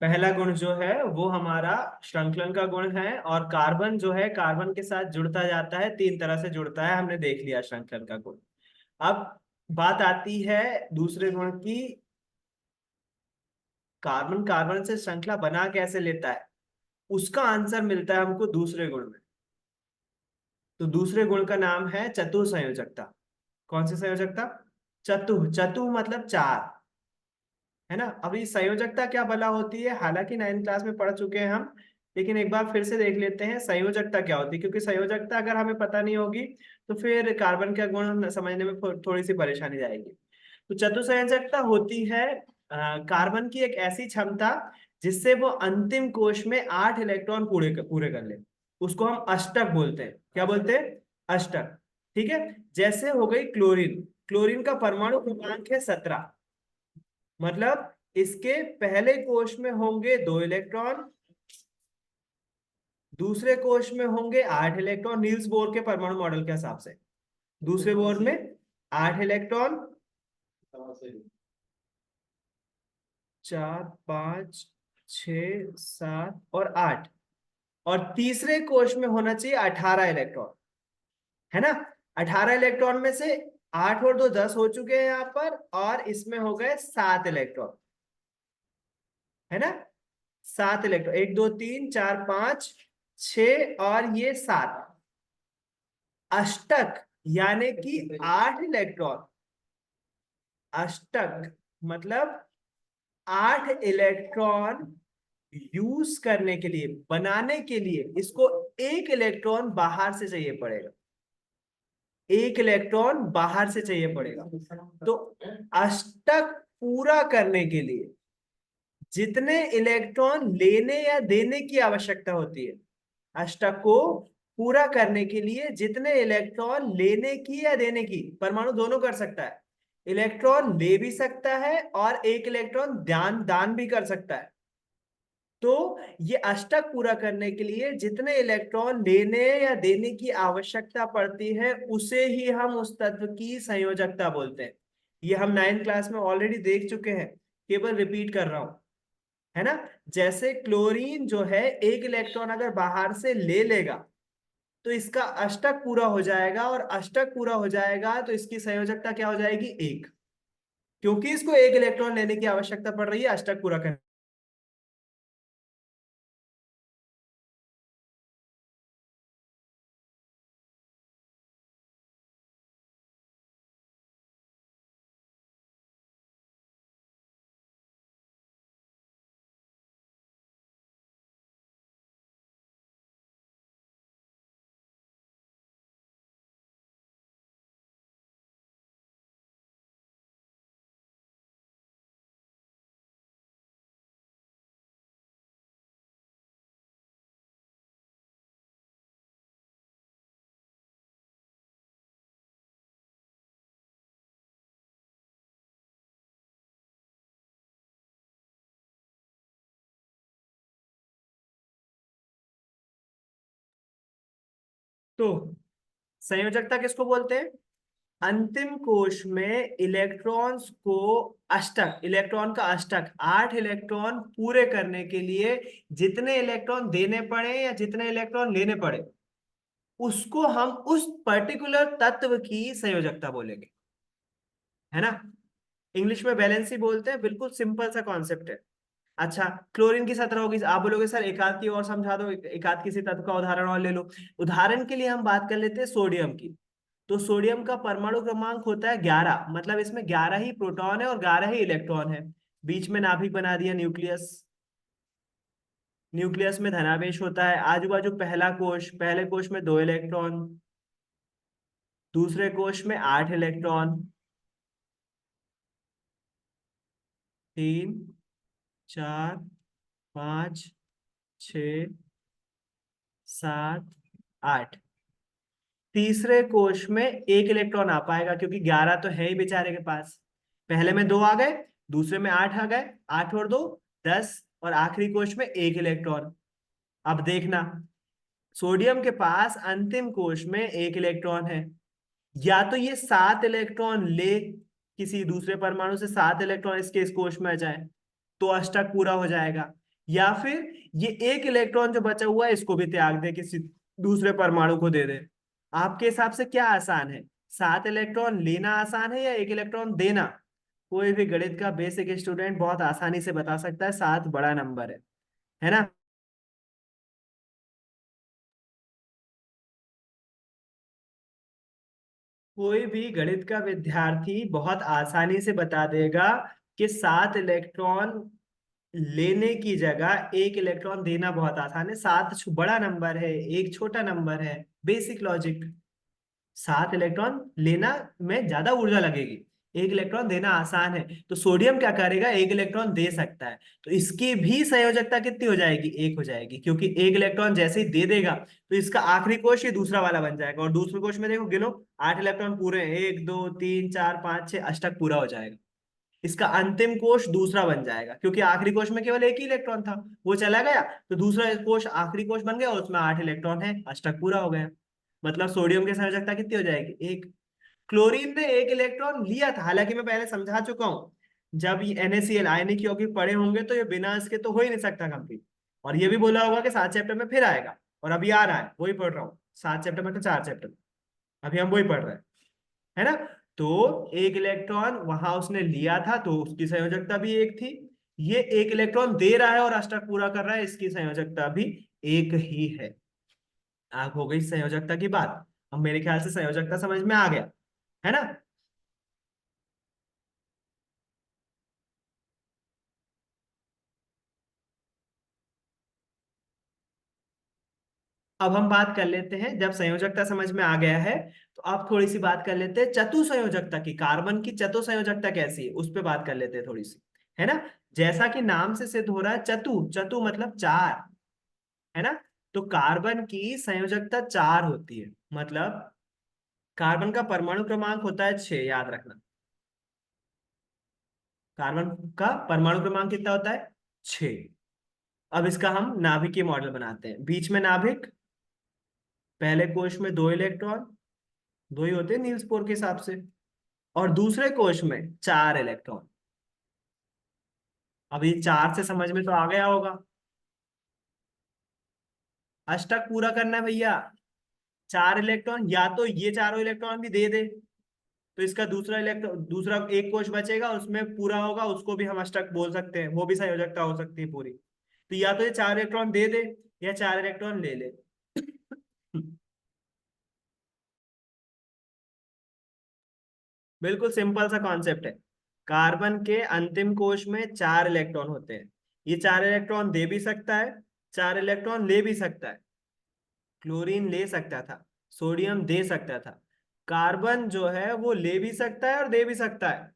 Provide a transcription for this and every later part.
पहला गुण जो है वो हमारा श्रृंखलन का गुण है, और कार्बन जो है कार्बन के साथ जुड़ता जाता है, तीन तरह से जुड़ता है, हमने देख लिया श्रृंखलन का गुण। अब बात आती है दूसरे गुण की। कार्बन कार्बन से श्रृंखला बना कैसे लेता है, उसका आंसर मिलता है हमको दूसरे गुण में। तो दूसरे गुण का नाम है चतुसंयोजकता। कौन सी संयोजकता? चतु मतलब चार, है ना। अभी संयोजकता क्या भला होती है, हालांकि 9th क्लास में पढ़ चुके हैं हम, लेकिन एक बार फिर से देख लेते हैं संयोजकता क्या होती है, क्योंकि संयोजकता अगर हमें पता नहीं होगी तो फिर कार्बन का गुण समझने में थोड़ी सी परेशानी जाएगी। तो चतुसंयोजकता होती है कार्बन की एक ऐसी क्षमता जिससे वो अंतिम कोश में 8 इलेक्ट्रॉन पूरे पूरे कर ले। उसको हम अष्टक बोलते हैं। क्या बोलते हैं? अष्टक। ठीक है। जैसे हो गई क्लोरीन। क्लोरीन का परमाणु क्रमांक है 17। मतलब इसके पहले कोश में होंगे 2 इलेक्ट्रॉन, दूसरे कोश में होंगे 8 इलेक्ट्रॉन, नील्स बोर के परमाणु मॉडल के हिसाब से। दूसरे बोर में 8 इलेक्ट्रॉन, 4 5 6 7 और 8, और तीसरे कोश में होना चाहिए 18 इलेक्ट्रॉन, है ना। 18 इलेक्ट्रॉन में से 8 और 2 10 हो चुके हैं यहाँ पर, और इसमें हो गए 7 इलेक्ट्रॉन, है ना। 7 इलेक्ट्रॉन, 1 2 3 4 5 6 और ये 7। अष्टक यानी कि 8 इलेक्ट्रॉन। अष्टक मतलब 8 इलेक्ट्रॉन यूज करने के लिए, बनाने के लिए इसको 1 इलेक्ट्रॉन बाहर से चाहिए पड़ेगा। 1 इलेक्ट्रॉन बाहर से चाहिए पड़ेगा। तो अष्टक पूरा करने के लिए जितने इलेक्ट्रॉन लेने या देने की आवश्यकता होती है, अष्टक को पूरा करने के लिए जितने इलेक्ट्रॉन लेने की या देने की, परमाणु दोनों कर सकता है, इलेक्ट्रॉन ले भी सकता है और 1 इलेक्ट्रॉन दान दान भी कर सकता है। तो ये अष्टक पूरा करने के लिए जितने इलेक्ट्रॉन लेने या देने की आवश्यकता पड़ती है, उसे ही हम उस तत्व की संयोजकता बोलते हैं। ये हम 9th क्लास में ऑलरेडी देख चुके हैं, केवल रिपीट कर रहा हूं, है ना। जैसे क्लोरीन जो है 1 इलेक्ट्रॉन अगर बाहर से ले लेगा तो इसका अष्टक पूरा हो जाएगा, और अष्टक पूरा हो जाएगा तो इसकी संयोजकता क्या हो जाएगी? 1, क्योंकि इसको 1 इलेक्ट्रॉन लेने की आवश्यकता पड़ रही है अष्टक पूरा करने। तो संयोजकता किसको बोलते हैं? अंतिम कोश में इलेक्ट्रॉन्स को, अष्टक, इलेक्ट्रॉन का अष्टक 8 इलेक्ट्रॉन पूरे करने के लिए जितने इलेक्ट्रॉन देने पड़े या जितने इलेक्ट्रॉन लेने पड़े, उसको हम उस पर्टिकुलर तत्व की संयोजकता बोलेंगे, है ना। इंग्लिश में वैलेंसी बोलते हैं, बिल्कुल सिंपल सा कॉन्सेप्ट है। अच्छा, क्लोरीन की 17 होगी, आप बोलोगे सर एक आध की और समझा दो, एक आध किसी तत्व का उदाहरण और ले लो। उदाहरण के लिए हम बात कर लेते हैं सोडियम की। तो सोडियम का परमाणु क्रमांक होता है 11, मतलब इसमें 11 ही प्रोटॉन है और 11 ही इलेक्ट्रॉन है। बीच में नाभिक बना दिया, न्यूक्लियस। न्यूक्लियस में धनावेश होता है। आजू बाजू पहला कोश, पहले कोश में 2 इलेक्ट्रॉन, दूसरे कोश में 8 इलेक्ट्रॉन, 3 4 5 6 7 8। तीसरे कोश में 1 इलेक्ट्रॉन आ पाएगा, क्योंकि 11 तो है ही बेचारे के पास। पहले में 2 आ गए, दूसरे में 8 आ गए, 8 और 2 10, और आखिरी कोश में 1 इलेक्ट्रॉन। अब देखना, सोडियम के पास अंतिम कोश में 1 इलेक्ट्रॉन है। या तो ये 7 इलेक्ट्रॉन ले, किसी दूसरे परमाणु से 7 इलेक्ट्रॉन इसके इस कोश में आ जाए तो अष्टक पूरा हो जाएगा। या फिर ये एक इलेक्ट्रॉन जो बचा हुआ है इसको भी त्याग दे, किसी दूसरे परमाणु को दे दे। आपके हिसाब से क्या आसान है, 7 इलेक्ट्रॉन लेना आसान है या एक इलेक्ट्रॉन देना? कोई भी गणित का बेसिक स्टूडेंट बहुत आसानी से बता सकता है 7 बड़ा नंबर है ना। कोई भी गणित का विद्यार्थी बहुत आसानी से बता देगा कि 7 इलेक्ट्रॉन लेने की जगह एक इलेक्ट्रॉन देना बहुत आसान है। सात बड़ा नंबर है, एक छोटा नंबर है, बेसिक लॉजिक। 7 इलेक्ट्रॉन लेना में ज्यादा ऊर्जा लगेगी, एक इलेक्ट्रॉन देना आसान है। तो सोडियम क्या करेगा, एक इलेक्ट्रॉन दे सकता है, तो इसकी भी संयोजकता कितनी हो जाएगी, एक हो जाएगी, क्योंकि एक इलेक्ट्रॉन जैसे ही दे देगा तो इसका आखिरी कोश ये दूसरा वाला बन जाएगा। और दूसरे कोश में देखो, गिनो 8 इलेक्ट्रॉन पूरे हैं, 1 2 3 4 5 6, अष्टक पूरा हो जाएगा। इसका अंतिम कोश दूसरा बन जाएगा, क्योंकि आखिरी कोश में केवल एक ही इलेक्ट्रॉन था, वो चला गया, तो दूसरा कोश आखिरी कोश बन गया और उसमें 8 इलेक्ट्रॉन है, अष्टक पूरा हो गया। मतलब सोडियम की संयोजकता कितनी हो जाएगी, एक। क्लोरीन ने एक इलेक्ट्रॉन लिया था, हालांकि मैं पहले समझा चुका हूं, जब ये NaCl आयनिक यौगिक पढ़े होंगे तो ये बिना इसके तो हो ही नहीं सकता कंप्लीट। और ये भी बोला होगा कि 7 चैप्टर में फिर आएगा, और अभी आ रहा है, वही पढ़ रहा हूँ। 7 चैप्टर में तो 4 चैप्टर, अभी हम वही पढ़ रहे हैं, है ना। तो एक इलेक्ट्रॉन वहां उसने लिया था तो उसकी संयोजकता भी एक थी। ये एक इलेक्ट्रॉन दे रहा है और अष्टक पूरा कर रहा है, इसकी संयोजकता भी एक ही है। आग हो गई संयोजकता की बात। अब मेरे ख्याल से संयोजकता समझ में आ गया, है ना। अब हम बात कर लेते हैं, जब संयोजकता समझ में आ गया है तो अब थोड़ी सी बात कर लेते हैं चतु संयोजकता की। कार्बन की चतु संयोजकता कैसी है उस पर बात कर लेते हैं थोड़ी सी, है ना। जैसा कि नाम से सिद्ध हो रहा है, चतु, चतु मतलब चार, है ना। तो कार्बन की संयोजकता 4 होती है, मतलब कार्बन का परमाणु क्रमांक होता है 6, याद रखना। कार्बन का परमाणु क्रमांक कितना होता है, 6। अब इसका हम नाभिकीय मॉडल बनाते हैं। बीच में नाभिक, पहले कोश में 2 इलेक्ट्रॉन, दो ही होते हैं नील्स बोर के हिसाब से, और दूसरे कोश में 4 इलेक्ट्रॉन। अब ये 4 से समझ में तो आ गया होगा, अष्टक पूरा करना है भैया। 4 इलेक्ट्रॉन, या तो ये चारों इलेक्ट्रॉन भी दे दे तो इसका दूसरा इलेक्ट्रॉन, दूसरा एक कोश बचेगा उसमें पूरा होगा, उसको भी हम अष्टक बोल सकते हैं, वो भी संयोजकता हो सकती है पूरी। तो या तो ये 4 इलेक्ट्रॉन दे दे या 4 इलेक्ट्रॉन ले ले। बिल्कुल सिंपल सा कॉन्सेप्ट है। कार्बन के अंतिम कोश में 4 इलेक्ट्रॉन होते हैं, ये 4 इलेक्ट्रॉन दे भी सकता है, 4 इलेक्ट्रॉन ले भी सकता है। क्लोरीन ले सकता था, सोडियम दे सकता था, कार्बन जो है वो ले भी सकता है और दे भी सकता है।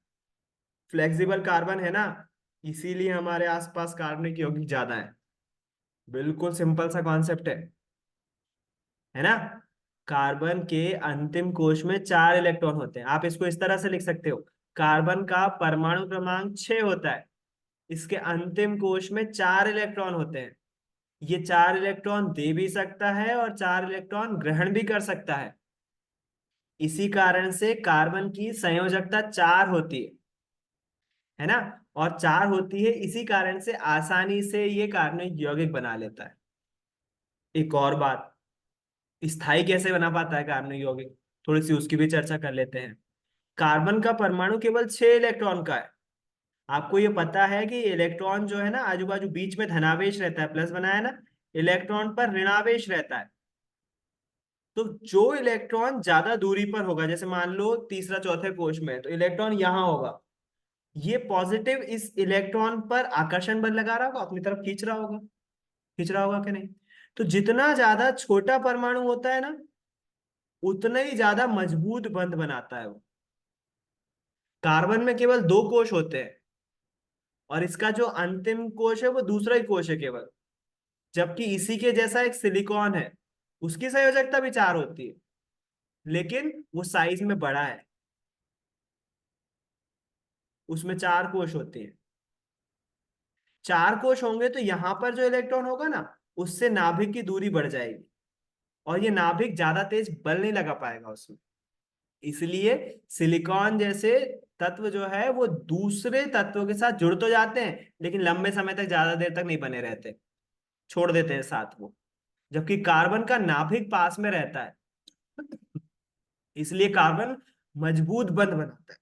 फ्लेक्सिबल कार्बन है ना, इसीलिए हमारे आसपास कार्बनिक यौगिक ज्यादा है। बिल्कुल सिंपल सा कॉन्सेप्ट है ना। कार्बन के अंतिम कोश में 4 इलेक्ट्रॉन होते हैं, आप इसको इस तरह से लिख सकते हो। कार्बन का परमाणु क्रमांक 6 होता है, इसके अंतिम कोश में 4 इलेक्ट्रॉन होते हैं। ये 4 इलेक्ट्रॉन दे भी सकता है और 4 इलेक्ट्रॉन ग्रहण भी कर सकता है। इसी कारण से कार्बन की संयोजकता 4 होती है ना। और 4 होती है इसी कारण से आसानी से ये कार्बनिक यौगिक बना लेता है। एक और बात, स्थाई कैसे बना पाता है कार्बनिक यौगिक, थोड़ी सी उसकी भी चर्चा कर लेते हैं। कार्बन का परमाणु केवल 6 इलेक्ट्रॉन का है। आपको ये पता है कि इलेक्ट्रॉन जो है ना, आजू बाजू बीच में धनावेश रहता है, प्लस बनाया ना, इलेक्ट्रॉन पर ऋणावेश रहता है। तो जो इलेक्ट्रॉन ज्यादा दूरी पर होगा, जैसे मान लो तीसरा चौथे कोश में है, तो इलेक्ट्रॉन यहां होगा, ये पॉजिटिव इस इलेक्ट्रॉन पर आकर्षण बल लगा रहा होगा, अपनी तरफ खींच रहा होगा, खींच रहा होगा कि नहीं। तो जितना ज्यादा छोटा परमाणु होता है ना, उतना ही ज्यादा मजबूत बंध बनाता है वो। कार्बन में केवल 2 कोश होते हैं, और इसका जो अंतिम कोश है वो दूसरा ही कोश है केवल। जबकि इसी के जैसा एक सिलिकॉन है, उसकी संयोजकता भी 4 होती है, लेकिन वो साइज में बड़ा है, उसमें 4 कोश होते हैं। 4 कोश होंगे तो यहां पर जो इलेक्ट्रॉन होगा ना, उससे नाभिक की दूरी बढ़ जाएगी, और ये नाभिक ज्यादा तेज बल नहीं लगा पाएगा उसमें। इसलिए सिलिकॉन जैसे तत्व जो है वो दूसरे तत्वों के साथ जुड़ तो जाते हैं, लेकिन लंबे समय तक, ज्यादा देर तक नहीं बने रहते, छोड़ देते हैं साथ वो। जबकि कार्बन का नाभिक पास में रहता है, इसलिए कार्बन मजबूत बंध बनाता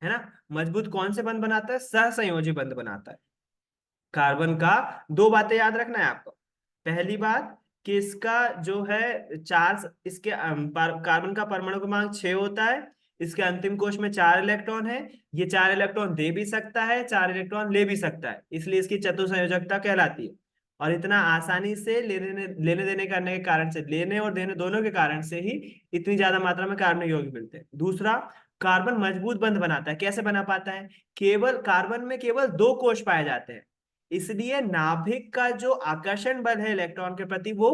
है ना। मजबूत कौन से बंध बनाता है? सहसंयोजी बंध बनाता है। कार्बन का दो बातें याद रखना है आपको। पहली बात कि इसका जो है चार्ज, इसके कार्बन का परमाणु क्रमांक 6 होता है, इसके अंतिम कोश में 4 इलेक्ट्रॉन है। ये 4 इलेक्ट्रॉन दे भी सकता है, 4 इलेक्ट्रॉन ले भी सकता है, इसलिए इसकी चतुसंयोजकता कहलाती है। और इतना आसानी से लेने देने करने के कारण से, लेने और देने दोनों के कारण से ही इतनी ज्यादा मात्रा में कार्बनिक यौगिक मिलते हैं। दूसरा, कार्बन मजबूत बंध बनाता है। कैसे बना पाता है? केवल कार्बन में केवल 2 कोश पाए जाते हैं, इसलिए नाभिक का जो आकर्षण बल है इलेक्ट्रॉन के प्रति वो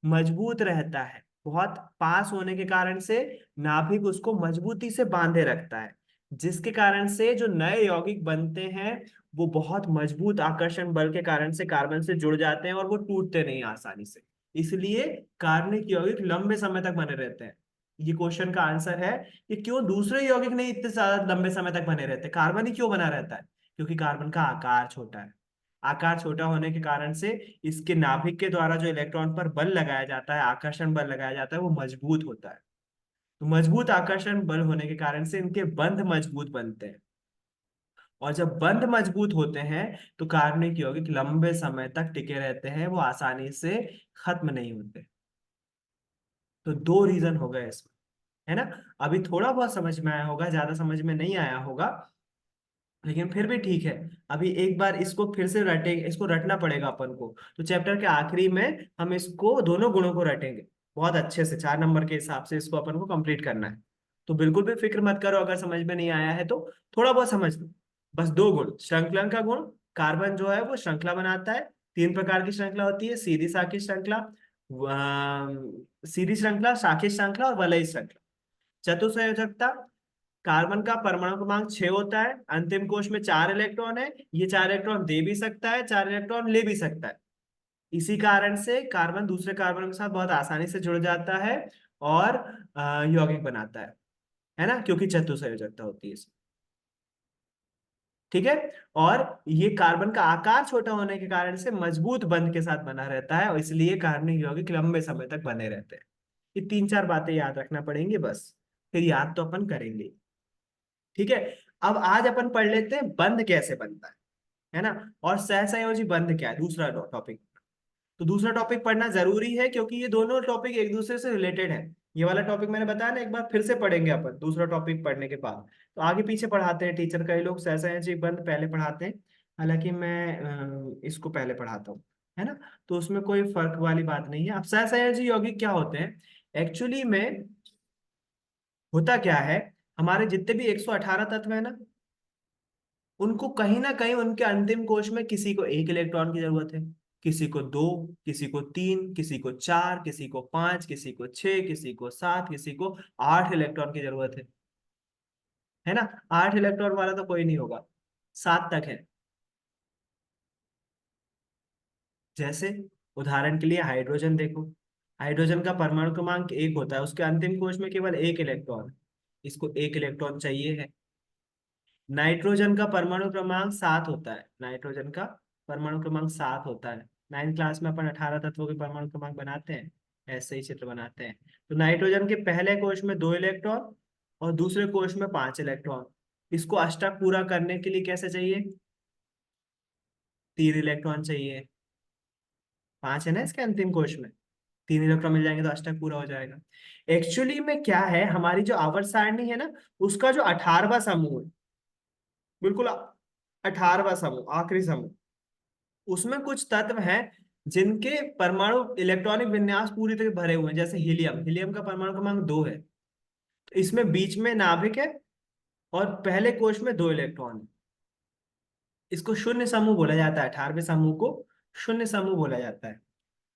मजबूत रहता है। बहुत पास होने के कारण से नाभिक उसको मजबूती से बांधे रखता है, जिसके कारण से जो नए यौगिक बनते हैं वो बहुत मजबूत आकर्षण बल के कारण से कार्बन से जुड़ जाते हैं और वो टूटते नहीं आसानी से। इसलिए कार्बनिक यौगिक लंबे समय तक बने रहते हैं। ये क्वेश्चन का आंसर है कि क्यों दूसरे यौगिक नहीं इतने ज्यादा लंबे समय तक बने रहते, कार्बन ही क्यों बना रहता है? क्योंकि कार्बन का आकार छोटा है। आकार छोटा होने के कारण से इसके नाभिक के द्वारा जो इलेक्ट्रॉन पर बल लगाया जाता है, आकर्षण बल लगाया जाता है, वो मजबूत होता है। तो मजबूत आकर्षण बल होने के कारण से इनके बंध मजबूत बनते हैं। और जब बंध मजबूत होते हैं तो कार्बनिक यौगिक लंबे समय तक टिके रहते हैं, वो आसानी से खत्म नहीं होते। तो दो रीजन हो गए इसमें, है ना। अभी थोड़ा बहुत समझ में आया होगा, ज्यादा समझ में नहीं आया होगा, लेकिन फिर भी ठीक है। अभी एक बार इसको फिर से रटेंगे, इसको रटना पड़ेगा अपन को। तो चैप्टर के आखिरी में हम इसको दोनों गुणों को रटेंगे बहुत अच्छे से, 4 नंबर के हिसाब से इसको अपन को कंप्लीट करना है। तो बिल्कुल भी फिक्र मत करो अगर समझ में नहीं आया है तो, थोड़ा बहुत समझ लो। बस 2 गुण, श्रृंखलन का गुण, कार्बन जो है वो श्रृंखला बनाता है। 3 प्रकार की श्रृंखला होती है, सीधी शाखी श्रृंखला, सीधी श्रृंखला, शाखी श्रृंखला और वलयी श्रृंखला। चतुसंयोजकता, कार्बन का परमाणु क्रमांक 6 होता है, अंतिम कोश में 4 इलेक्ट्रॉन है, ये 4 इलेक्ट्रॉन दे भी सकता है, 4 इलेक्ट्रॉन ले भी सकता है। इसी कारण से कार्बन दूसरे कार्बन के साथ बहुत आसानी से जुड़ जाता है और यौगिक बनाता है ना, क्योंकि चतुसंयोजकता होती है इसमें। ठीक है। और ये कार्बन का आकार छोटा होने के कारण से मजबूत बंध के साथ बना रहता है, और इसलिए कार्बनिक यौगिक लंबे समय तक बने रहते हैं। ये 3-4 बातें याद रखना पड़ेंगी बस, फिर याद तो अपन करेंगे। ठीक है। अब आज अपन पढ़ लेते हैं बंध कैसे बनता है ना। और सहसंयोजी बंध क्या है, दूसरा टॉपिक। तो दूसरा टॉपिक पढ़ना जरूरी है, क्योंकि ये दोनों टॉपिक एक दूसरे से रिलेटेड है। ये वाला टॉपिक मैंने बताया ना, एक बार फिर से पढ़ेंगे अपन दूसरा टॉपिक पढ़ने के बाद। तो आगे पीछे पढ़ाते हैं टीचर, कई लोग सहसंयोजी बंध पहले पढ़ाते हैं, हालांकि मैं इसको पहले पढ़ाता हूँ, है ना। तो उसमें कोई फर्क वाली बात नहीं है। अब सहसंयोजी यौगिक क्या होते हैं एक्चुअली में, होता क्या है, हमारे जितने भी 118 तत्व है ना, उनको कहीं ना कहीं उनके अंतिम कोश में किसी को 1 इलेक्ट्रॉन की जरूरत है, किसी को 2, किसी को 3, किसी को 4, किसी को 5, किसी को 6, किसी को 7, किसी को 8 इलेक्ट्रॉन की जरूरत है ना। 8 इलेक्ट्रॉन वाला तो कोई नहीं होगा, 7 तक है। जैसे उदाहरण के लिए हाइड्रोजन देखो, हाइड्रोजन का परमाणु क्रमांक 1 होता है, उसके अंतिम कोश में केवल 1 इलेक्ट्रॉन, इसको 1 इलेक्ट्रॉन चाहिए है। नाइट्रोजन का परमाणु क्रमांक 7 होता है, नाइट्रोजन का परमाणु क्रमांक 7 होता है। 9th क्लास में अपन 18 तत्वों के परमाणु क्रमांक बनाते हैं, ऐसे ही चित्र बनाते हैं। तो नाइट्रोजन के पहले कोश में 2 इलेक्ट्रॉन और दूसरे कोश में 5 इलेक्ट्रॉन। इसको अष्टक पूरा करने के लिए कैसे चाहिए? 3 इलेक्ट्रॉन चाहिए। 5 है ना इसके अंतिम कोश में, 3 इलेक्ट्रॉन मिल जाएंगे तो अष्टक पूरा हो जाएगा। एक्चुअली में क्या है, हमारी जो आवर्त सारणी है ना, उसका जो 18वां समूह है, बिल्कुल 18वां समूह, आखिरी समूह, उसमें कुछ तत्व हैं जिनके परमाणु इलेक्ट्रॉनिक विन्यास पूरी तरह भरे हुए हैं। जैसे हीलियम, हीलियम का परमाणु क्रमांक 2 है, तो इसमें बीच में नाभिक है और पहले कोश में 2 इलेक्ट्रॉन है। इसको शून्य समूह बोला जाता है, 18वें समूह को शून्य समूह बोला जाता है।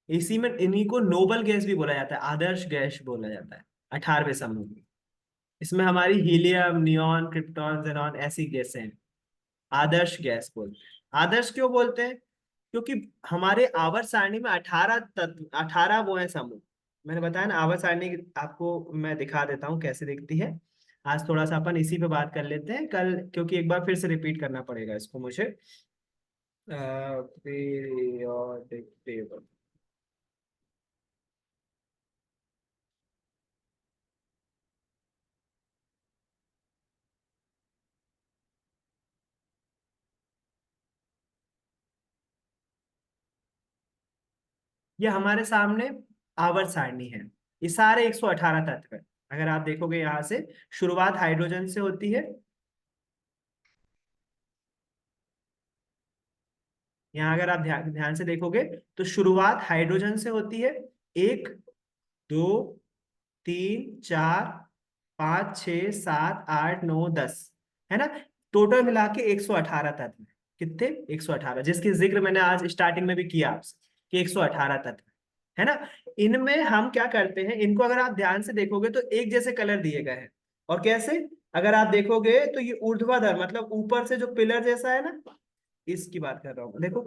इसी में इन्हीं को नोबल गैस भी बोला जाता है, आदर्श गैस बोला जाता है 18वें समूह में। इसमें हमारी हीलियम, नियॉन, क्रिप्टॉन, जेनॉन ऐसी गैसें हैं, आदर्श गैस बोलते हैं। आदर्श क्यों बोलते हैं? क्योंकि हमारे आवर्त सारणी में 18 तत्व, 18 वो है समूह। मैंने बताया ना आवर्त सारणी आपको मैं दिखा देता हूँ कैसे दिखती है। आज थोड़ा सा अपन इसी पे बात कर लेते हैं कल, क्योंकि एक बार फिर से रिपीट करना पड़ेगा इसको मुझे। Periodic table. ये हमारे सामने आवर्त सारणी है। ये सारे 118 तत्व है। अगर आप देखोगे यहाँ से शुरुआत हाइड्रोजन से होती है। यहाँ अगर आप ध्यान ध्यान से देखोगे तो शुरुआत हाइड्रोजन से होती है। एक, दो, तीन, चार, पाँच, छः, सात, आठ, नौ, 10, है ना। टोटल मिला के 118 तत्व है। कितने? 118, जिसकी जिक्र मैंने आज स्टार्टिंग में भी किया आपसे कि 118 तत्व है ना। इनमें हम क्या करते हैं, इनको अगर आप ध्यान से देखोगे तो एक जैसे कलर दिए गए हैं। और कैसे? अगर आप देखोगे तो ये ऊर्ध्वाधर मतलब ऊपर से जो पिलर जैसा है ना, इसकी बात कर रहा हूं देखो,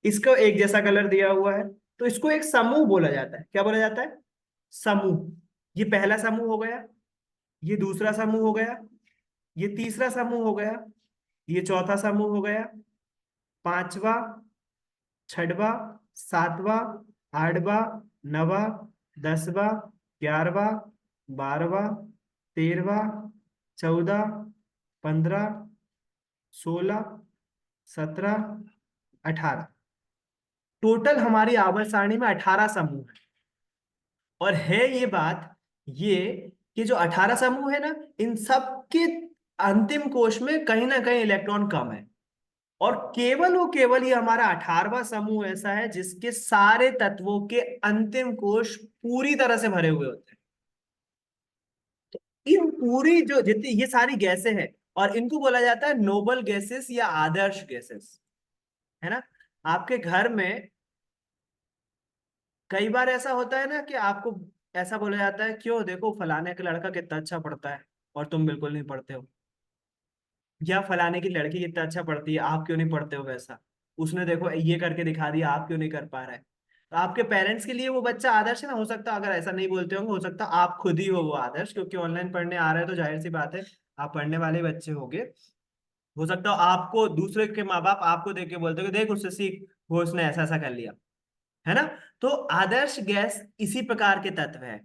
इसको एक जैसा कलर दिया हुआ है। तो इसको एक समूह बोला जाता है। क्या बोला जाता है? समूह। ये पहला समूह हो गया, ये दूसरा समूह हो गया, ये तीसरा समूह हो गया, ये चौथा समूह हो गया, पांचवा, छठवा, सातवां, आठवां, नवा, 10वां, 11वां, 12वां, 13वां, 14, 15, 16, 17, 18। टोटल हमारी आवर्त सारणी में 18 समूह है। और है ये बात, ये कि जो 18 समूह है ना, इन सब के अंतिम कोश में कहीं ना कहीं इलेक्ट्रॉन कम है। और केवल वो केवल ये हमारा 18वां समूह ऐसा है जिसके सारे तत्वों के अंतिम कोश पूरी तरह से भरे हुए होते हैं। इन पूरी जो जितनी ये सारी गैसें हैं, और इनको बोला जाता है नोबल गैसेस या आदर्श गैसेस, है ना। आपके घर में कई बार ऐसा होता है ना कि आपको ऐसा बोला जाता है, क्यों देखो फलाने का लड़का कितना अच्छा पढ़ता है और तुम बिल्कुल नहीं पढ़ते हो, या फलाने की लड़की कितना अच्छा पढ़ती है आप क्यों नहीं पढ़ते हो वैसा, उसने देखो ये करके दिखा दिया आप क्यों नहीं कर पा रहे। तो आपके पेरेंट्स के लिए वो बच्चा आदर्श है ना। हो सकता है अगर ऐसा नहीं बोलते होंगे, हो सकता है आप खुद ही हो वो आदर्श, क्योंकि ऑनलाइन पढ़ने आ रहे हैं तो जाहिर सी बात है आप पढ़ने वाले बच्चे होंगे। हो सकता है आपको दूसरे के माँ बाप आपको देख के बोलते हो कि देख उससे सीख, वो उसने ऐसा ऐसा कर लिया, है ना। तो आदर्श गैस इसी प्रकार के तत्व है।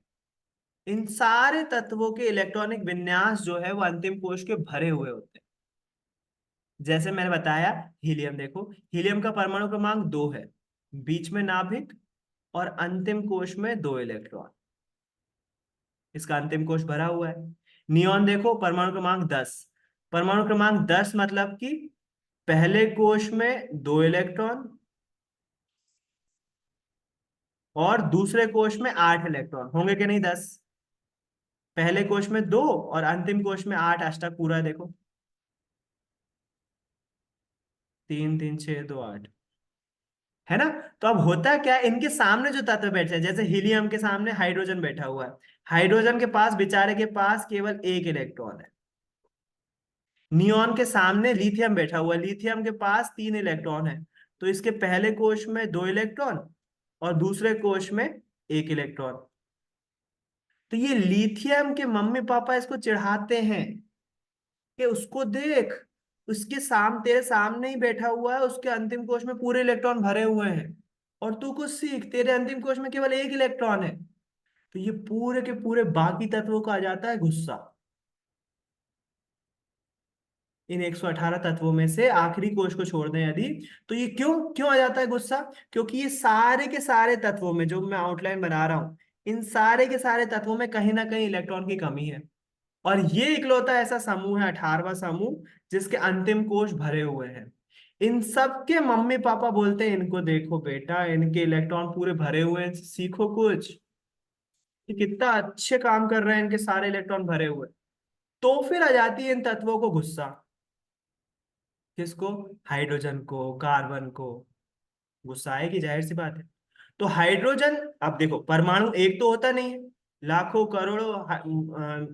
इन सारे तत्वों के इलेक्ट्रॉनिक विन्यास जो है वो अंतिम कोश के भरे हुए होते हैं। जैसे मैंने बताया, हीलियम देखो, हीलियम का परमाणु क्रमांक 2 है, बीच में नाभिक, और अंतिम कोश में 2 इलेक्ट्रॉन, इसका अंतिम कोश भरा हुआ है। नियॉन देखो, परमाणु क्रमांक 10, परमाणु क्रमांक 10 मतलब कि पहले कोश में 2 इलेक्ट्रॉन और दूसरे कोश में 8 इलेक्ट्रॉन होंगे कि नहीं? 10 पहले कोश में 2 और अंतिम कोश में 8, अष्टक पूरा देखो, 3 3 6 2 8, है ना। तो अब होता क्या है, इनके सामने जो तत्व बैठे हैं, जैसे हीलियम के सामने हाइड्रोजन बैठा हुआ है, हाइड्रोजन के पास बेचारे के पास केवल एक इलेक्ट्रॉन है। नियॉन के सामने लिथियम बैठा हुआ है, लिथियम के पास 3 इलेक्ट्रॉन है। तो इसके पहले कोश में 2 इलेक्ट्रॉन और दूसरे कोश में 1 इलेक्ट्रॉन। तो ये लिथियम के मम्मी पापा इसको चिढ़ाते हैं कि उसको देख, उसके तेरे सामने ही बैठा हुआ है, उसके अंतिम कोश में पूरे इलेक्ट्रॉन भरे हुए हैं, और तू कुछ सीख, तेरे अंतिम कोश में केवल 1 इलेक्ट्रॉन है। तो ये पूरे के पूरे बाकी तत्वों को आ जाता है गुस्सा। इन 118 तत्वों में से आखिरी कोश को छोड़ दें यदि, तो ये क्यों क्यों आ जाता है गुस्सा? क्योंकि ये सारे के सारे तत्वों में जो मैं आउटलाइन बना रहा हूं, इन सारे के सारे तत्वों में कहीं ना कहीं इलेक्ट्रॉन की कमी है। और ये इकलौता ऐसा समूह है, 18वां समूह, जिसके अंतिम कोश भरे हुए हैं। इन सब के मम्मी पापा बोलते हैं इनको देखो बेटा, इनके इलेक्ट्रॉन पूरे भरे हुए हैं, सीखो कुछ, ये कितना अच्छे काम कर रहे हैं, इनके सारे इलेक्ट्रॉन भरे हुए। तो फिर आ जाती है इन तत्वों को गुस्सा। किसको? हाइड्रोजन को, कार्बन को गुस्सा आएगी, जाहिर सी बात है। तो हाइड्रोजन, अब देखो परमाणु एक तो होता नहीं है, लाखों करोड़ों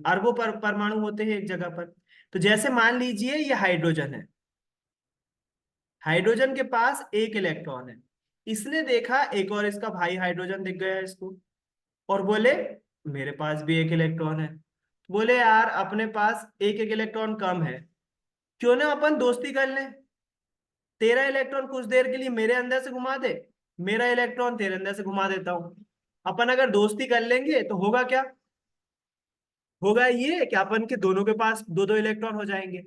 अरबों परमाणु होते हैं एक जगह पर। तो जैसे मान लीजिए ये हाइड्रोजन है, हाइड्रोजन के पास 1 इलेक्ट्रॉन है। इसने देखा एक और इसका भाई हाइड्रोजन दिख गया इसको, और बोले मेरे पास भी 1 इलेक्ट्रॉन है। बोले यार अपने पास एक एक इलेक्ट्रॉन कम है, क्यों ना अपन दोस्ती कर लें। तेरा इलेक्ट्रॉन कुछ देर के लिए मेरे अंदर से घुमा दे, मेरा इलेक्ट्रॉन तेरे अंदर से घुमा देता हूं। अपन अगर दोस्ती कर लेंगे तो होगा क्या, होगा ये कि अपन के दोनों के पास दो दो इलेक्ट्रॉन हो जाएंगे।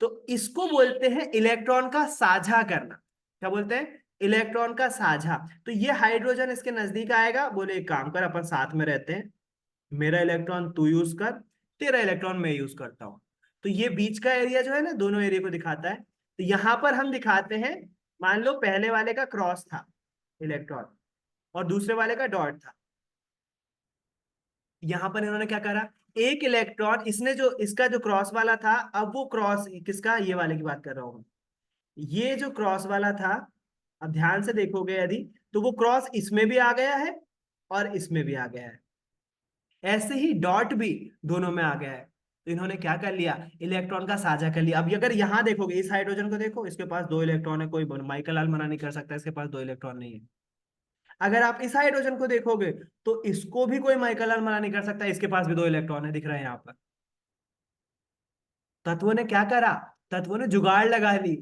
तो इसको बोलते हैं इलेक्ट्रॉन का साझा करना। क्या बोलते हैं, इलेक्ट्रॉन का साझा। तो ये हाइड्रोजन इसके नजदीक आएगा, बोले एक काम कर अपन साथ में रहते हैं, मेरा इलेक्ट्रॉन तू यूज कर, तेरा इलेक्ट्रॉन मैं यूज करता हूं। तो ये बीच का एरिया जो है ना, दोनों एरिया को दिखाता है। तो यहां पर हम दिखाते हैं, मान लो पहले वाले का क्रॉस था इलेक्ट्रॉन और दूसरे वाले का डॉट था। यहां पर इन्होंने क्या करा, एक इलेक्ट्रॉन इसने जो इसका जो क्रॉस वाला था, अब वो क्रॉस किसका, ये वाले की बात कर रहा हूं मैं। ये जो क्रॉस वाला था, अब ध्यान से देखोगे यदि, तो वो क्रॉस इसमें भी आ गया है और इसमें भी आ गया है। ऐसे ही डॉट भी दोनों में आ गया है। तो इन्होंने क्या कर लिया, इलेक्ट्रॉन का साझा कर लिया। अब अगर यहां देखोगे, इस हाइड्रोजन को देखो, इसके पास दो इलेक्ट्रॉन है, कोई माइकल आल मना नहीं कर सकता इसके पास दो इलेक्ट्रॉन नहीं है। अगर आप इस हाइड्रोजन को देखोगे तो इसको भी कोई माइकल आल मना नहीं कर सकता, इसके पास भी दो इलेक्ट्रॉन है, दिख रहे हैं यहाँ पर। तत्वों ने क्या करा, तत्वों ने जुगाड़ लगा ली।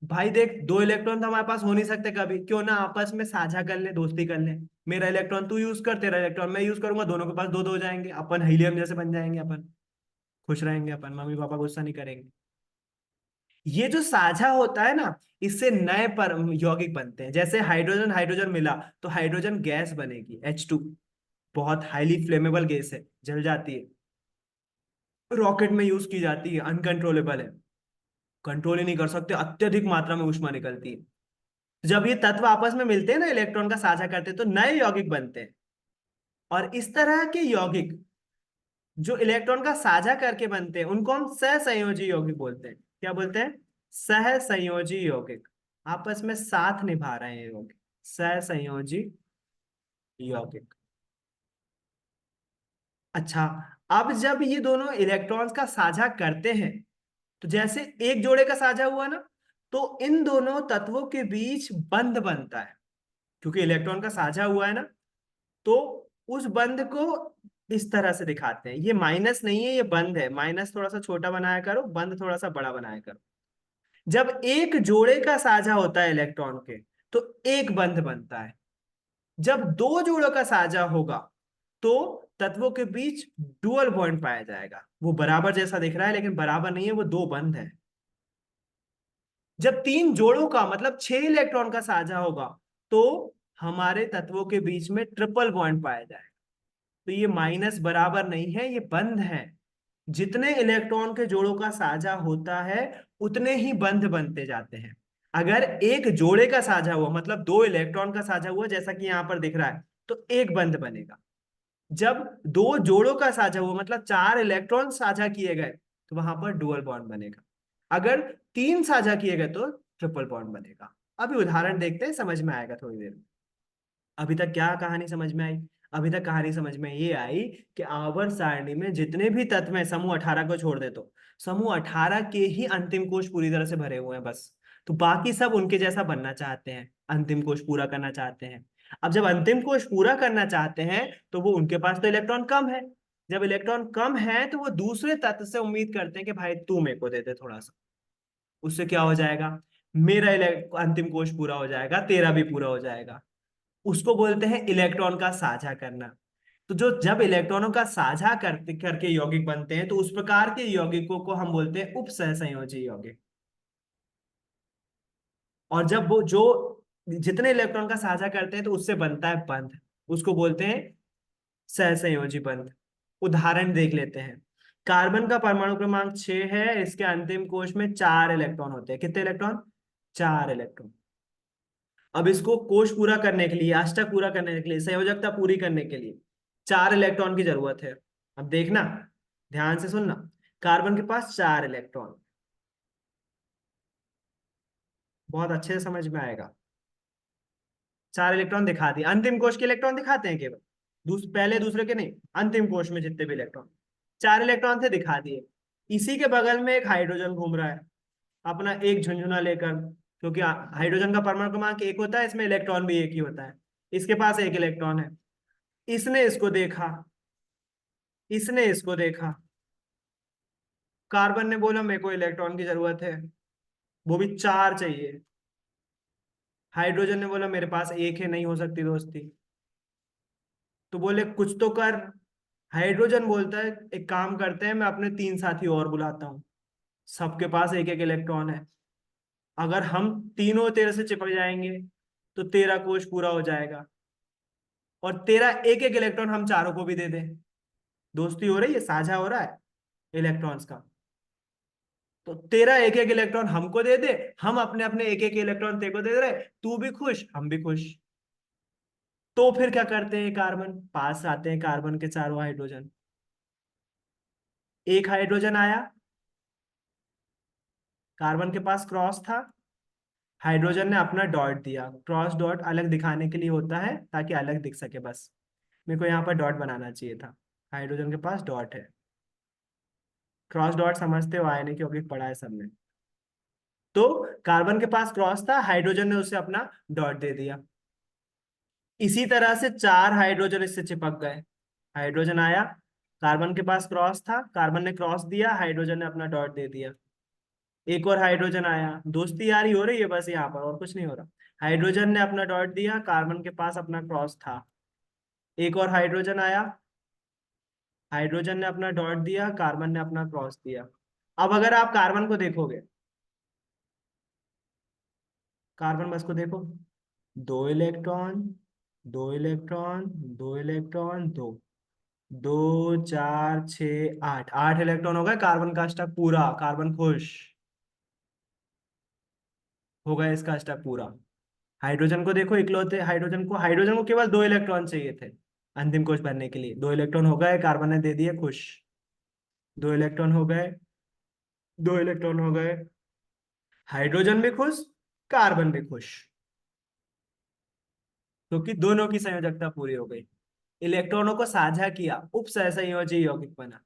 भाई देख, दो इलेक्ट्रॉन तो हमारे पास हो नहीं सकते कभी, क्यों ना आपस में साझा कर ले, दोस्ती कर ले। मेरा इलेक्ट्रॉन तू यूज कर, तेरा इलेक्ट्रॉन मैं यूज करूंगा, दोनों के पास दो दो हो जाएंगे, अपन हीलियम जैसे बन जाएंगे, अपन खुश रहेंगे, अपन मम्मी पापा गुस्सा नहीं करेंगे। ये जो साझा होता है ना, इससे नए पर यौगिक बनते हैं। जैसे हाइड्रोजन हाइड्रोजन मिला तो हाइड्रोजन गैस बनेगी H2, बहुत हाईली फ्लेमेबल गैस है, जल जाती है, रॉकेट में यूज की जाती है, अनकंट्रोलेबल है, कंट्रोल ही नहीं कर सकते, अत्यधिक मात्रा में ऊष्मा निकलती है। जब ये तत्व आपस में मिलते हैं ना, इलेक्ट्रॉन का साझा करते हैं, तो नए यौगिक बनते हैं। और इस तरह के यौगिक जो इलेक्ट्रॉन का साझा करके बनते हैं, उनको हम सहसंयोजी यौगिक बोलते हैं। क्या बोलते हैं, सहसंयोजी यौगिक। आपस में साथ निभा रहे हैं यौगिक, सहसंयोजी यौगिक। अच्छा, अब जब ये दोनों इलेक्ट्रॉन्स का साझा करते हैं, तो जैसे एक जोड़े का साझा हुआ ना, तो इन दोनों तत्वों के बीच बंध बनता है। क्योंकि इलेक्ट्रॉन का साझा हुआ है ना, तो उस बंध को इस तरह से दिखाते हैं। ये माइनस नहीं है, ये बंध है, माइनस थोड़ा सा छोटा बनाया करो, बंध थोड़ा सा बड़ा बनाया करो। जब एक जोड़े का साझा होता है इलेक्ट्रॉन के, तो एक बंध बनता है। जब दो जोड़ों का साझा होगा, तो तत्वों के बीच डुअल बॉन्ड पाया जाएगा। वो बराबर जैसा दिख रहा है लेकिन बराबर नहीं है, वो दो बंध है। जब तीन जोड़ों का मतलब 6 इलेक्ट्रॉन का साझा होगा, तो हमारे तत्वों के बीच में ट्रिपल बॉन्ड पाया जाएगा। तो ये माइनस बराबर नहीं है, ये बंध है। जितने इलेक्ट्रॉन के जोड़ों का साझा होता है, उतने ही बंध बनते जाते हैं। अगर एक जोड़े का साझा हुआ, मतलब दो इलेक्ट्रॉन का साझा हुआ, जैसा कि यहां पर दिख रहा है, तो एक बंध बनेगा। जब दो जोड़ों का साझा हुआ, मतलब 4 इलेक्ट्रॉन साझा किए गए, तो वहां पर डुअल बॉन्ड बनेगा। अगर तीन साझा किए गए तो ट्रिपल बॉन्ड बनेगा। अभी उदाहरण देखते हैं, समझ में आएगा थोड़ी देर में। अभी तक क्या कहानी समझ में आई, अभी तक कहानी समझ में ये आई कि आवर्त सारणी में जितने भी तत्व हैं, समूह 18 को छोड़ दे तो समूह 18 के ही अंतिम कोश पूरी तरह से भरे हुए हैं बस। तो बाकी सब उनके जैसा बनना चाहते हैं, अंतिम कोश पूरा करना चाहते हैं। अब जब अंतिम कोश पूरा करना चाहते हैं, तो वो उनके पास तो इलेक्ट्रॉन कम है। जब इलेक्ट्रॉन कम है, तो वो दूसरे तत्व से उम्मीद करते हैं कि भाई तू मेरे को दे दे थोड़ा सा। उससे क्या हो जाएगा, मेरा अंतिम कोश पूरा हो जाएगा, तेरा भी पूरा हो जाएगा। उसको बोलते हैं इलेक्ट्रॉन का साझा करना। तो जो जब इलेक्ट्रॉनों का साझा करते करके यौगिक बनते हैं, तो उस प्रकार के यौगिकों को हम बोलते हैं उपसहसंयोजी यौगिक। और जब वो जो जितने इलेक्ट्रॉन का साझा करते हैं, तो उससे बनता है बंध, उसको बोलते हैं सहसंयोजी बंध। उदाहरण देख लेते हैं। कार्बन का परमाणु क्रमांक 6 है, इसके अंतिम कोश में 4 इलेक्ट्रॉन होते हैं। कितने इलेक्ट्रॉन, 4 इलेक्ट्रॉन। अब इसको कोश पूरा करने के लिए, अष्टक पूरा करने के लिए, संयोजकता पूरी करने के लिए 4 इलेक्ट्रॉन की जरूरत है। अब देखना, ध्यान से सुनना। कार्बन के पास 4 इलेक्ट्रॉन, बहुत अच्छे से समझ में आएगा। 4 इलेक्ट्रॉन दिखा दिए, अंतिम कोश के इलेक्ट्रॉन दिखाते हैं केवल, पहले दूसरे के नहीं, अंतिम कोश में जितने भी इलेक्ट्रॉन, 4 इलेक्ट्रॉन थे, दिखा दिए। इसी के बगल में एक हाइड्रोजन घूम रहा है, अपना एक झुंझुना लेकर। क्योंकि हाइड्रोजन का परमाणु क्रमांक 1 होता है, इसमें इलेक्ट्रॉन भी एक ही होता है। इसके पास एक इलेक्ट्रॉन है, इसने इसको देखा, इसने इसको देखा, कार्बन ने बोला मेरे को इलेक्ट्रॉन की जरूरत है, वो भी 4 चाहिए। हाइड्रोजन ने बोला मेरे पास एक है, नहीं हो सकती दोस्ती। तो बोले कुछ तो कर। हाइड्रोजन बोलता है एक काम करते हैं, मैं अपने 3 साथी और बुलाता हूँ, सबके पास एक एक इलेक्ट्रॉन है, अगर हम तीनों तेरे से चिपक जाएंगे तो तेरा कोश पूरा हो जाएगा, और तेरा एक एक इलेक्ट्रॉन हम चारों को भी दे दें। दोस्ती हो रही है, साझा हो रहा है इलेक्ट्रॉन्स का। तो तेरा एक एक इलेक्ट्रॉन हमको दे दे, हम अपने अपने एक एक इलेक्ट्रॉन तेरे को दे रहे, तू भी खुश हम भी खुश। तो फिर क्या करते हैं, कार्बन पास आते हैं, कार्बन के चारों हाइड्रोजन। एक हाइड्रोजन आया, कार्बन के पास क्रॉस था, हाइड्रोजन ने अपना डॉट दिया। क्रॉस डॉट अलग दिखाने के लिए होता है ताकि अलग दिख सके बस। मेरे को यहाँ पर डॉट बनाना चाहिए था। हाइड्रोजन के पास डॉट है। क्रॉस डॉट समझते हो आए नहीं, क्योंकि पढ़ा है सबने। तो कार्बन के पास क्रॉस था, हाइड्रोजन ने उसे अपना डॉट दे दिया। इसी तरह से 4 हाइड्रोजन इससे चिपक गए। हाइड्रोजन आया, कार्बन के पास क्रॉस था, कार्बन ने क्रॉस दिया, हाइड्रोजन ने अपना डॉट दे दिया। एक और हाइड्रोजन आया, दोस्ती यारी हो रही है बस यहाँ पर, और कुछ नहीं हो रहा। हाइड्रोजन ने अपना डॉट दिया, कार्बन के पास अपना क्रॉस था। एक और हाइड्रोजन आया, हाइड्रोजन ने अपना डॉट दिया, कार्बन ने अपना क्रॉस दिया। अब अगर आप कार्बन को देखोगे, कार्बन बस को देखो, 2 इलेक्ट्रॉन, 2 इलेक्ट्रॉन, 2 इलेक्ट्रॉन, दो, 2 4 6 8, 8 इलेक्ट्रॉन हो गए, कार्बन का स्टॉक पूरा, कार्बन खुश हो गया, इसका स्टॉक पूरा। हाइड्रोजन को देखो, इकलौते हाइड्रोजन को केवल 2 इलेक्ट्रॉन चाहिए थे अंतिम कोश भरने के लिए। 2 इलेक्ट्रॉन हो गए, कार्बन ने दे दिए, खुश। 2 इलेक्ट्रॉन हो गए, 2 इलेक्ट्रॉन हो गए, हाइड्रोजन भी खुश, कार्बन भी खुश, क्योंकि दोनों की संयोजकता पूरी हो गई। इलेक्ट्रॉनों को साझा किया, उप सहसंयोजी यौगिक बना।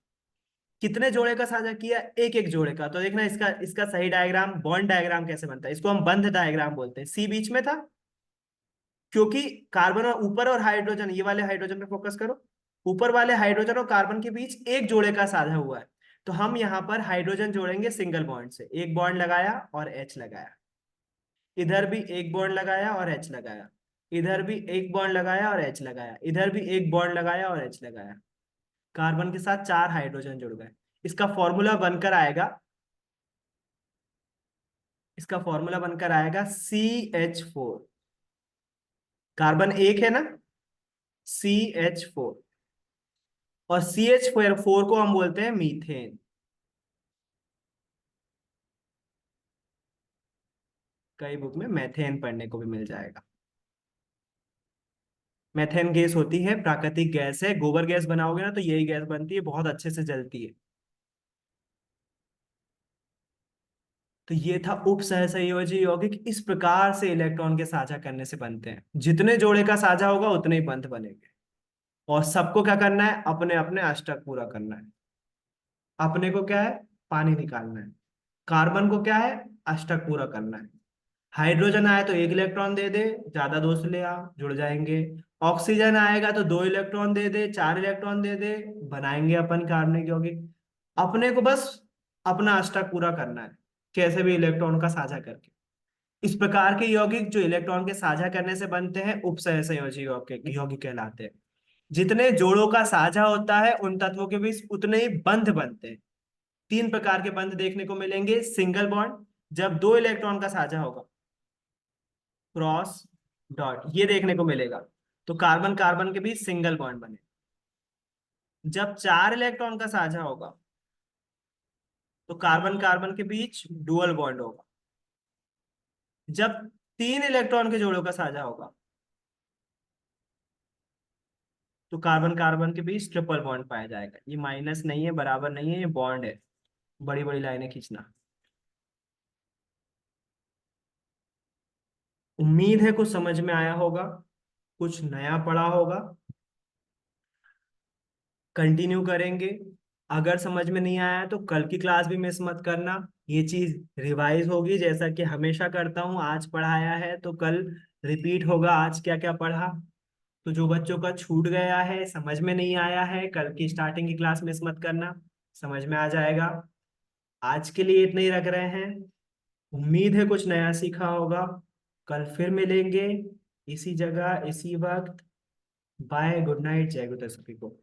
कितने जोड़े का साझा किया, एक एक जोड़े का। तो देखना इसका इसका सही डायग्राम, बॉन्ड डायग्राम कैसे बनता है, इसको हम बंध डायग्राम बोलते हैं। सी बीच में था, क्योंकि कार्बन और ऊपर और हाइड्रोजन, ये वाले हाइड्रोजन पे फोकस करो, ऊपर वाले हाइड्रोजन और कार्बन के बीच एक जोड़े का साझा हुआ है। तो हम यहाँ पर हाइड्रोजन जोड़ेंगे सिंगल बॉन्ड से, एक बॉन्ड लगाया और एच लगाया, इधर भी एक बॉन्ड लगाया और एच लगाया, इधर भी एक बॉन्ड लगाया और एच लगाया, इधर भी एक बॉन्ड लगाया और एच लगाया। कार्बन के साथ 4 हाइड्रोजन जुड़ गए। इसका फॉर्मूला बनकर आएगा, इसका फॉर्मूला बनकर आएगा CH4। कार्बन एक है ना, CH4, और CH4 को हम बोलते हैं मीथेन। कई बुक में मेथेन पढ़ने को भी मिल जाएगा। मेथेन गैस होती है, प्राकृतिक गैस है, गोबर गैस बनाओगे ना तो यही गैस बनती है, बहुत अच्छे से जलती है। तो ये था उप सहसंयोजी यौगिक, इस प्रकार से इलेक्ट्रॉन के साझा करने से बनते हैं। जितने जोड़े का साझा होगा उतने ही बंध बनेंगे, और सबको क्या करना है, अपने अपने अष्टक पूरा करना है। अपने को क्या है, पानी निकालना है। कार्बन को क्या है, अष्टक पूरा करना है। हाइड्रोजन आए तो एक इलेक्ट्रॉन दे दे, ज्यादा दोस्त ले आ, जुड़ जाएंगे। ऑक्सीजन आएगा तो 2 इलेक्ट्रॉन दे दे, 4 इलेक्ट्रॉन दे दे, बनाएंगे अपन कार्बनिक यौगिक। अपने को बस अपना अष्टक पूरा करना है, कैसे भी इलेक्ट्रॉन का साझा करके। इस प्रकार के यौगिक जो इलेक्ट्रॉन के साझा करने से बनते हैं उपसहसंयोजी यौगिक यौगिक कहलाते हैं। जितने जोड़ों का साझा होता है उन तत्वों के बीच उतने ही बंध बनते हैं। 3 प्रकार के बंध देखने को मिलेंगे। सिंगल बॉन्ड, जब 2 इलेक्ट्रॉन का साझा होगा, क्रॉस डॉट, ये देखने को मिलेगा, तो कार्बन कार्बन के बीच सिंगल बॉन्ड बने। जब 4 इलेक्ट्रॉन का साझा होगा तो कार्बन कार्बन के बीच डुअल बॉन्ड होगा। जब 3 इलेक्ट्रॉन के जोड़ों का साझा होगा तो कार्बन कार्बन के बीच ट्रिपल बॉन्ड पाया जाएगा। ये माइनस नहीं है, बराबर नहीं है, ये बॉन्ड है। बड़ी बड़ी लाइनें खींचना। उम्मीद है कुछ समझ में आया होगा, कुछ नया पढ़ा होगा। कंटिन्यू करेंगे। अगर समझ में नहीं आया तो कल की क्लास भी मिस मत करना, ये चीज रिवाइज होगी जैसा कि हमेशा करता हूँ। आज पढ़ाया है तो कल रिपीट होगा, आज क्या क्या पढ़ा। तो जो बच्चों का छूट गया है, समझ में नहीं आया है, कल की स्टार्टिंग की क्लास मिस मत करना, समझ में आ जाएगा। आज के लिए इतना ही रख रहे हैं। उम्मीद है कुछ नया सीखा होगा। कल फिर मिलेंगे इसी जगह इसी वक्त। बाय, गुड नाइट, जय गुरु सभी को।